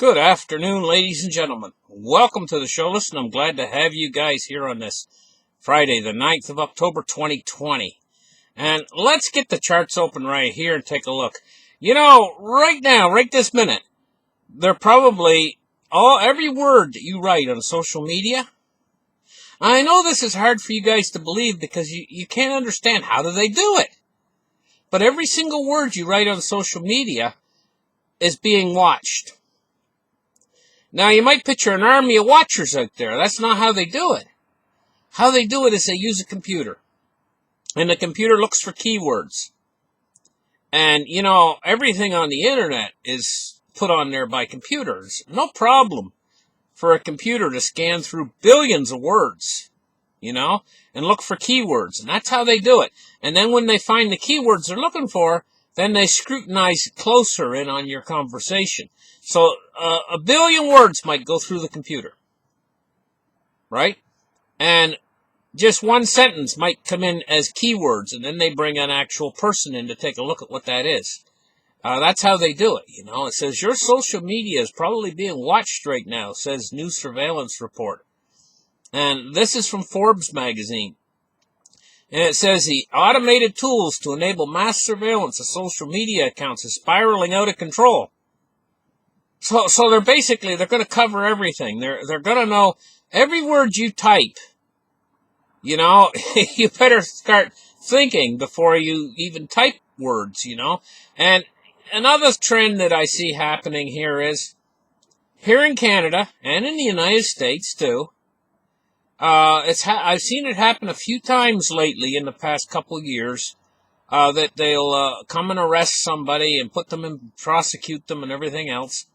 Good afternoon, ladies and gentlemen. Welcome to the show. Listen, I'm glad to have you guys here on this Friday, the 9th of October, 2020. And let's get the charts open right here and take a look. You know, right now, right this minute, they're probably every word that you write on social media. I know this is hard for you guys to believe because you can't understand how do they do it. But every single word you write on social media is being watched. Now, you might picture an army of watchers out there. That's not how they do it. How they do it is they use a computer. And the computer looks for keywords. And, you know, everything on the internet is put on there by computers. No problem for a computer to scan through billions of words, you know, and look for keywords. And that's how they do it. And then when they find the keywords they're looking for, then they scrutinize closer in on your conversation. So a billion words might go through the computer, right? And just one sentence might come in as keywords, and then they bring an actual person in to take a look at what that is. That's how they do it, you know. It says, your social media is probably being watched right now, says new surveillance report. And this is from Forbes magazine. And it says the automated tools to enable mass surveillance of social media accounts is spiraling out of control. So they're going to cover everything. They're going to know every word you type. You know, you better start thinking before you even type words, you know. And another trend that I see happening here is, here in Canada and in the United States too, I've seen it happen a few times lately in the past couple of years, that they'll come and arrest somebody and prosecute them and everything else.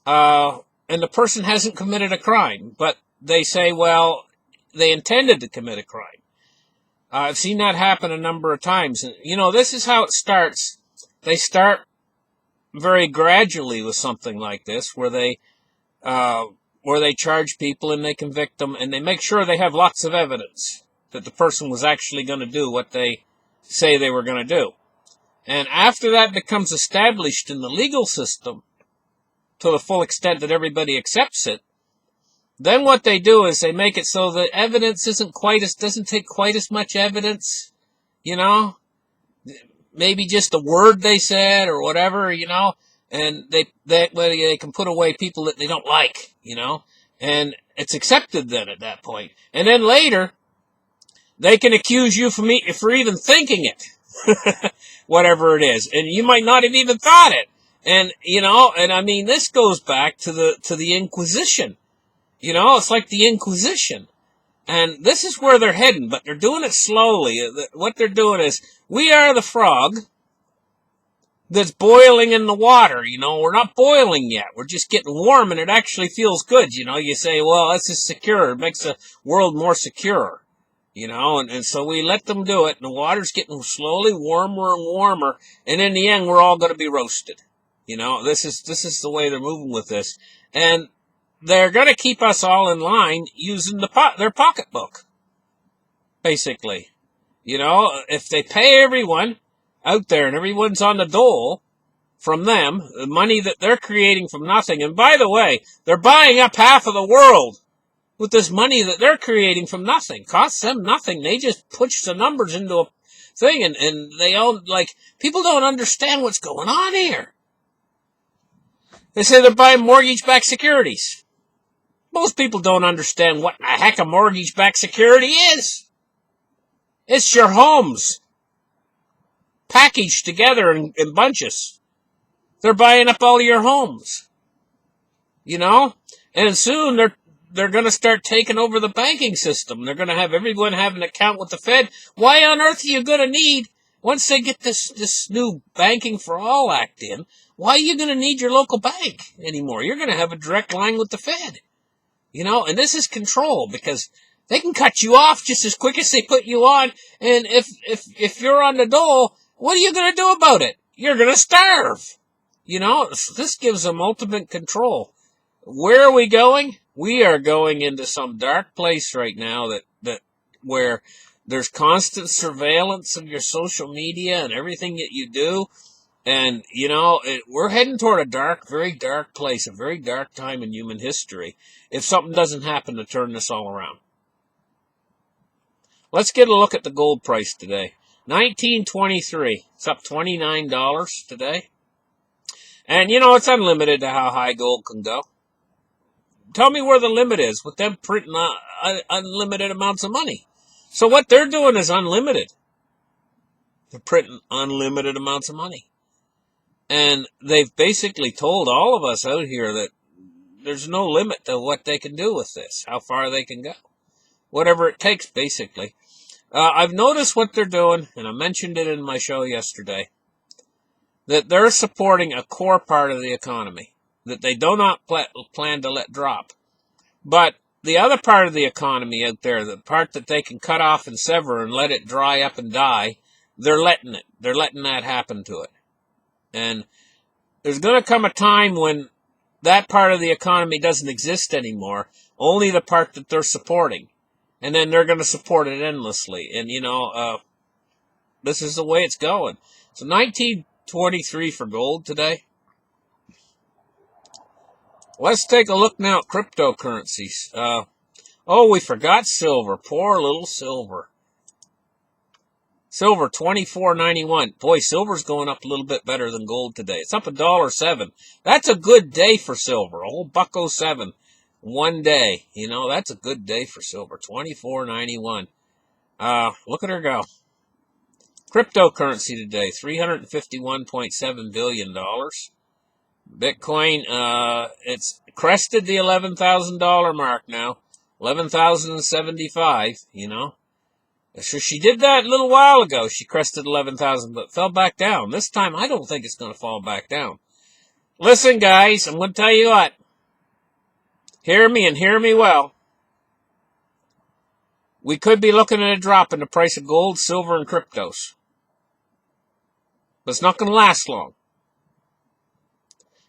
And the person hasn't committed a crime, but they say, well, they intended to commit a crime. I've seen that happen a number of times. And, you know, this is how it starts. They start very gradually with something like this, where they charge people and they convict them, and they make sure they have lots of evidence that the person was actually going to do what they say they were going to do. And after that becomes established in the legal system, to the full extent that everybody accepts it, then what they do is they make it so the evidence doesn't take quite as much evidence, you know, maybe just a word they said or whatever, you know, and they can put away people that they don't like, you know, and it's accepted then at that point. And then later, they can accuse you for even thinking it, whatever it is, and you might not have even thought it. And, you know, and I mean, this goes back to the Inquisition. You know, it's like the Inquisition. And this is where they're heading, but they're doing it slowly. What they're doing is, we are the frog that's boiling in the water. You know, we're not boiling yet. We're just getting warm, and it actually feels good. You know, you say, well, this is secure. It makes the world more secure. You know, and so we let them do it, and the water's getting slowly warmer and warmer, and in the end, we're all going to be roasted. You know, this is the way they're moving with this. And they're going to keep us all in line using their pocketbook, basically. You know, if they pay everyone out there and everyone's on the dole from them, the money that they're creating from nothing. And by the way, they're buying up half of the world with this money that they're creating from nothing. Costs them nothing. They just push the numbers into a thing, and they all, like, people don't understand what's going on here. They say they're buying mortgage-backed securities. Most people don't understand what the heck a mortgage-backed security is. It's your homes packaged together in bunches. They're buying up all your homes. You know? And soon they're going to start taking over the banking system. They're going to have everyone have an account with the Fed. Why on earth are you going to need, once they get this new Banking for All Act in, why are you going to need your local bank anymore? You're going to have a direct line with the Fed. You know, and this is control, because they can cut you off just as quick as they put you on. And if you're on the dole, what are you going to do about it? You're going to starve. You know, this gives them ultimate control. Where are we going? We are going into some dark place right now where there's constant surveillance of your social media and everything that you do. And, we're heading toward a dark, very dark place, a very dark time in human history if something doesn't happen to turn this all around. Let's get a look at the gold price today. $19.23. It's up $29 today. And, it's unlimited to how high gold can go. Tell me where the limit is with them printing unlimited amounts of money. So what they're doing is unlimited. They're printing unlimited amounts of money. And they've basically told all of us out here that there's no limit to what they can do with this, how far they can go. Whatever it takes, basically. I've noticed what they're doing, and I mentioned it in my show yesterday, that they're supporting a core part of the economy that they do not plan to let drop. But the other part of the economy out there, the part that they can cut off and sever and let it dry up and die, they're letting it. They're letting that happen to it. And there's going to come a time when that part of the economy doesn't exist anymore, only the part that they're supporting. And then they're going to support it endlessly. And, this is the way it's going. So $19.23 for gold today. Let's take a look now at cryptocurrencies. We forgot silver. Poor little silver. Silver, $24.91. Boy, silver's going up a little bit better than gold today. It's up $1.07. That's a good day for silver. A whole $1.07 one day. That's a good day for silver. $24.91. Look at her go. Cryptocurrency today, $351.7 billion. Bitcoin, it's crested the $11,000 mark now. $11,075, So she did that a little while ago. She crested 11,000, but fell back down. This time, I don't think it's going to fall back down. Listen, guys, I'm going to tell you what. Hear me and hear me well. We could be looking at a drop in the price of gold, silver, and cryptos. But it's not going to last long.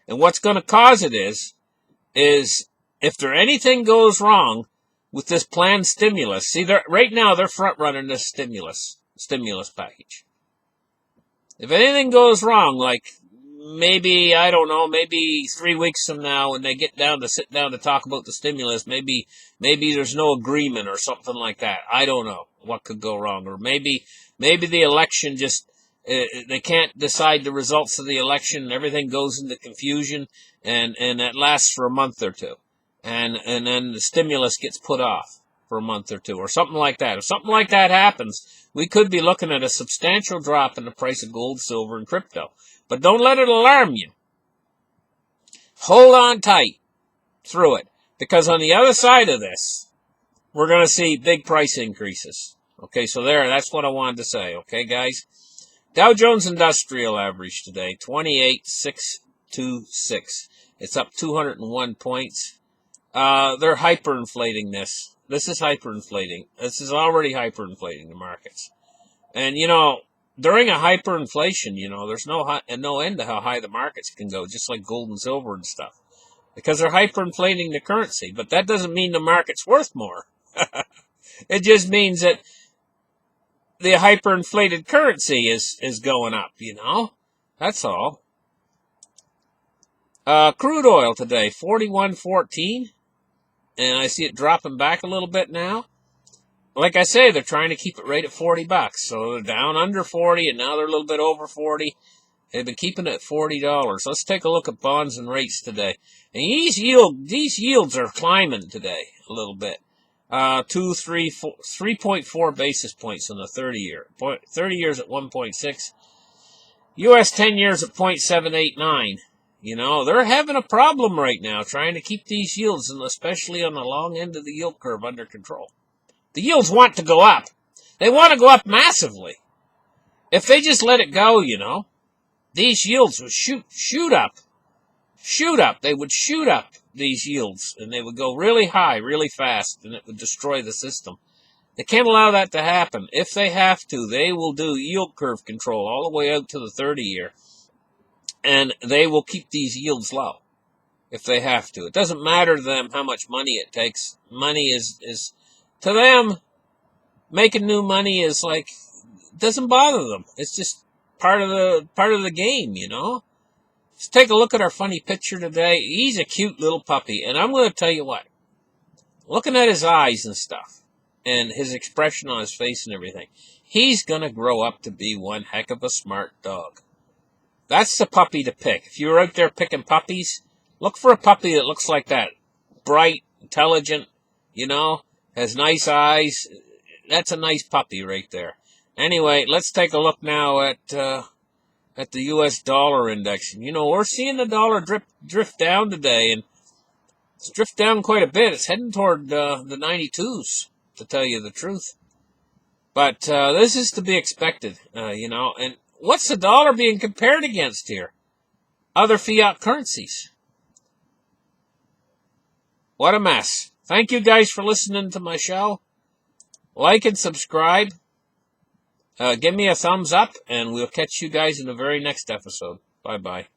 And what's going to cause it is if anything goes wrong with this planned stimulus. See, right now they're front-running this stimulus package. If anything goes wrong, like maybe 3 weeks from now when they sit down to talk about the stimulus, maybe there's no agreement or something like that. I don't know what could go wrong. Or maybe the election they can't decide the results of the election and everything goes into confusion and that lasts for a month or two. And then the stimulus gets put off for a month or two or something like that. If something like that happens, we could be looking at a substantial drop in the price of gold, silver, and crypto. But don't let it alarm you. Hold on tight through it. Because on the other side of this, we're going to see big price increases. Okay, so that's what I wanted to say. Okay, guys? Dow Jones Industrial Average today, 28,626. It's up 201 points. They're hyperinflating this. This is hyperinflating. This is already hyperinflating the markets. And, during a hyperinflation, there's no end to how high the markets can go, just like gold and silver and stuff. Because they're hyperinflating the currency. But that doesn't mean the market's worth more. It just means that the hyperinflated currency is going up, That's all. Crude oil today, 41.14. And I see it dropping back a little bit now. Like I say, they're trying to keep it right at $40. So they're down under 40, and now they're a little bit over 40. They've been keeping it at $40. Let's take a look at bonds and rates today. And these yields are climbing today a little bit. 3.4 basis points on the 30-year. 30 years at 1.6. U.S. 10 years at 0.789. They're having a problem right now trying to keep these yields, and especially on the long end of the yield curve, under control. The yields want to go up. They want to go up massively. If they just let it go, these yields would shoot up. They would shoot up, these yields, and they would go really high, really fast, and it would destroy the system. They can't allow that to happen. If they have to, they will do yield curve control all the way out to the 30-year. And they will keep these yields low if they have to. It doesn't matter to them how much money it takes. Money is to them, making new money is like, it doesn't bother them. It's just part of the game, you know. Let's take a look at our funny picture today. He's a cute little puppy, and I'm going to tell you what. Looking at his eyes and stuff, and his expression on his face and everything, he's going to grow up to be one heck of a smart dog. That's the puppy to pick. If you're out there picking puppies, look for a puppy that looks like that. Bright, intelligent, you know, has nice eyes. That's a nice puppy right there. Anyway, let's take a look now at the U.S. dollar index. You know, we're seeing the dollar drift down today, and it's drifted down quite a bit. It's heading toward the 92s, to tell you the truth. But this is to be expected, you know. And what's the dollar being compared against here? Other fiat currencies. What a mess. Thank you guys for listening to my show. Like and subscribe. Give me a thumbs up, and we'll catch you guys in the very next episode. Bye-bye.